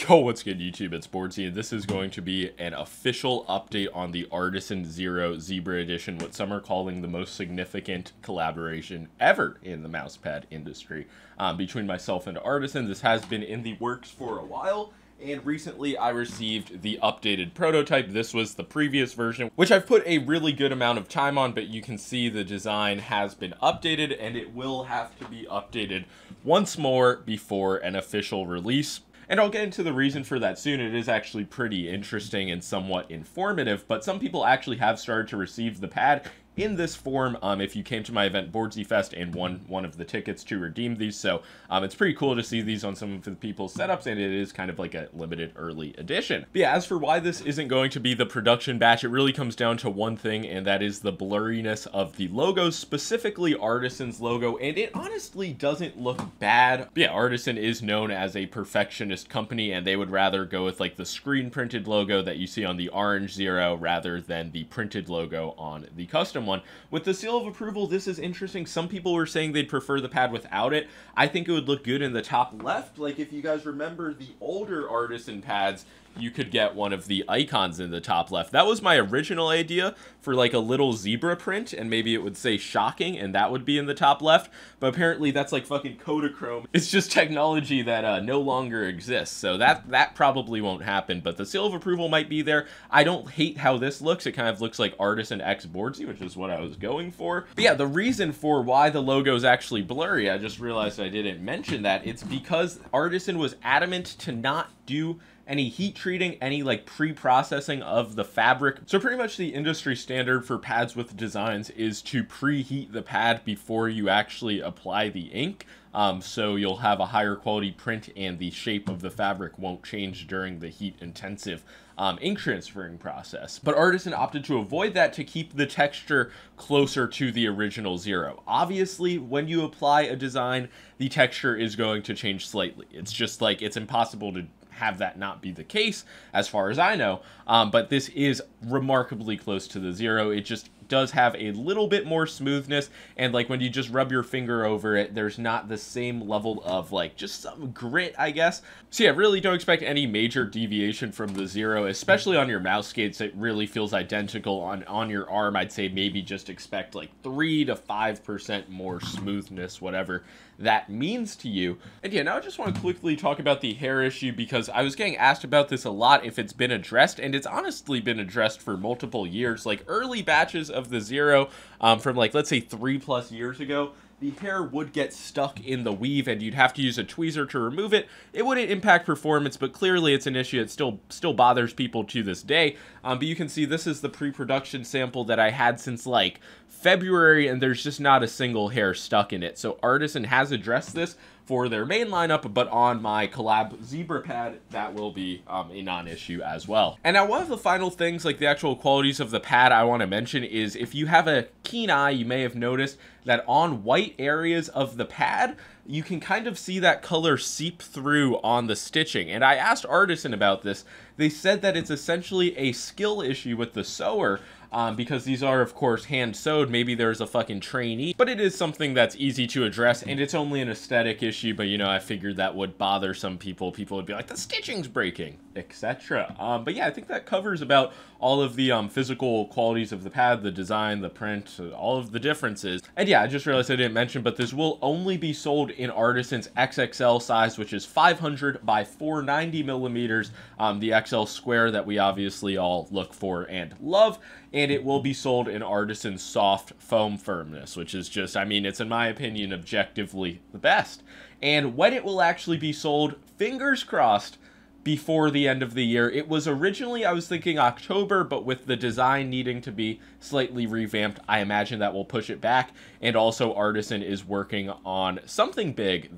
Yo, what's good, YouTube? It's boardzy, and this is going to be an official update on the Artisan Zero Zebra Edition, what some are calling the most significant collaboration ever in the mousepad industry between myself and Artisan. This has been in the works for a while, and recently I received the updated prototype. This was the previous version, which I've put a really good amount of time on, but you can see the design has been updated, and it will have to be updated once more before an official release. And I'll get into the reason for that soon. It is actually pretty interesting and somewhat informative, but some people actually have started to receive the pad in this form if you came to my event Boardzy Fest and won one of the tickets to redeem these. So it's pretty cool to see these on some of the people's setups, and it is kind of like a limited early edition. But yeah, as for why this isn't going to be the production batch, it really comes down to one thing, and that is the blurriness of the logos, specifically Artisan's logo, and it honestly doesn't look bad. But yeah, Artisan is known as a perfectionist company, and they would rather go with like the screen printed logo that you see on the orange Zero rather than the printed logo on the custom one. With the seal of approval, this is interesting. Some people were saying they'd prefer the pad without it. I think it would look good in the top left. Like if you guys remember the older Artisan pads, you could get one of the icons in the top left. That was my original idea for like a little zebra print, and maybe it would say shocking and that would be in the top left, but apparently that's like fucking Kodachrome. It's just technology that no longer exists, so that probably won't happen, but the seal of approval might be there. I don't hate how this looks. It kind of looks like Artisan X Boardzy, which is what I was going for. But yeah, the reason for why the logo is actually blurry, I just realized I didn't mention that. It's because Artisan was adamant to not do any heat treating, any like pre-processing of the fabric. So pretty much the industry standard for pads with designs is to preheat the pad before you actually apply the ink. So you'll have a higher quality print and the shape of the fabric won't change during the heat intensive ink transferring process. But Artisan opted to avoid that to keep the texture closer to the original Zero. Obviously, when you apply a design, the texture is going to change slightly. It's just like, it's impossible to have that not be the case as far as I know, but this is remarkably close to the Zero. It just does have a little bit more smoothness, and like when you just rub your finger over it, there's not the same level of like just some grit, I guess. So yeah, really don't expect any major deviation from the Zero, especially on your mouse skates. It really feels identical. On your arm, I'd say maybe just expect like 3 to 5% more smoothness, whatever that means to you. And yeah, now I just want to quickly talk about the hair issue, because I was getting asked about this a lot, if it's been addressed, and it's honestly been addressed for multiple years. Like early batches of the Zero from like, let's say 3+ years ago, the hair would get stuck in the weave and you'd have to use a tweezer to remove it. It wouldn't impact performance, but clearly it's an issue that still bothers people to this day. But you can see this is the pre-production sample that I had since like February, and there's just not a single hair stuck in it. So Artisan has addressed this for their main lineup, but on my collab Zebra pad, that will be a non-issue as well. And now one of the final things, like the actual qualities of the pad, I want to mention is, if you have a keen eye, you may have noticed that on white areas of the pad, you can kind of see that color seep through on the stitching. And I asked Artisan about this. They said that it's essentially a skill issue with the sewer, because these are, of course, hand sewed. Maybe there's a fucking trainee, but it is something that's easy to address, and it's only an aesthetic issue. But you know, I figured that would bother some people. People would be like, the stitching's breaking, etc. But yeah, I think that covers about all of the physical qualities of the pad, the design, the print, all of the differences. And yeah, I just realized I didn't mention, but this will only be sold in Artisan's XXL size, which is 500 by 490 millimeters, the XL square that we obviously all look for and love. And it will be sold in Artisan's soft foam firmness, which is just, I mean, it's in my opinion objectively the best. And when it will actually be sold, fingers crossed, before the end of the year. It was originally, I was thinking October, but with the design needing to be slightly revamped, I imagine that will push it back. And also Artisan is working on something big,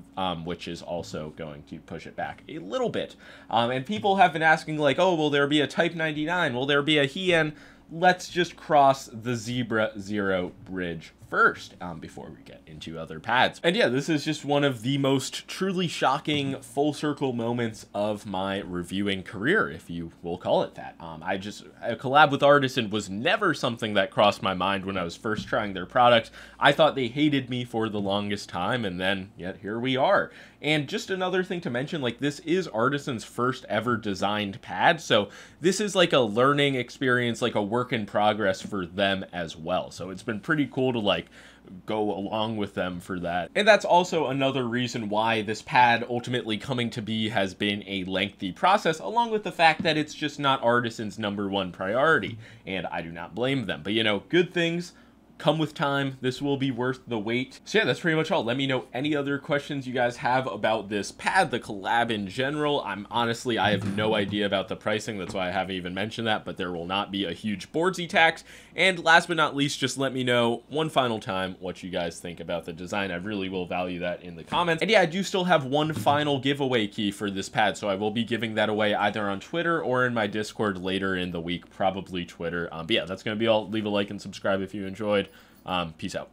which is also going to push it back a little bit. And people have been asking like, oh, will there be a Type 99? Will there be a Hien? Let's just cross the Zebra Zero bridge first before we get into other pads. And yeah, this is just one of the most truly shocking full circle moments of my reviewing career, if you will call it that. A collab with Artisan was never something that crossed my mind when I was first trying their products. I thought they hated me for the longest time, and then yet here we are. And just another thing to mention, like, this is Artisan's first ever designed pad, so this is like a learning experience, like a work in progress for them as well. So it's been pretty cool to like go along with them for that. And that's also another reason why this pad ultimately coming to be has been a lengthy process, along with the fact that it's just not Artisan's #1 priority, and I do not blame them. But you know, good things come with time. This will be worth the wait. So yeah, that's pretty much all. Let me know any other questions you guys have about this pad, the collab in general. I have no idea about the pricing. That's why I haven't even mentioned that, but there will not be a huge boardzy tax. And last but not least, just let me know one final time what you guys think about the design. I really will value that in the comments. And yeah, I do still have one final giveaway key for this pad, so I will be giving that away either on Twitter or in my Discord later in the week, probably Twitter. But yeah, that's going to be all. Leave a like and subscribe if you enjoyed. Peace out.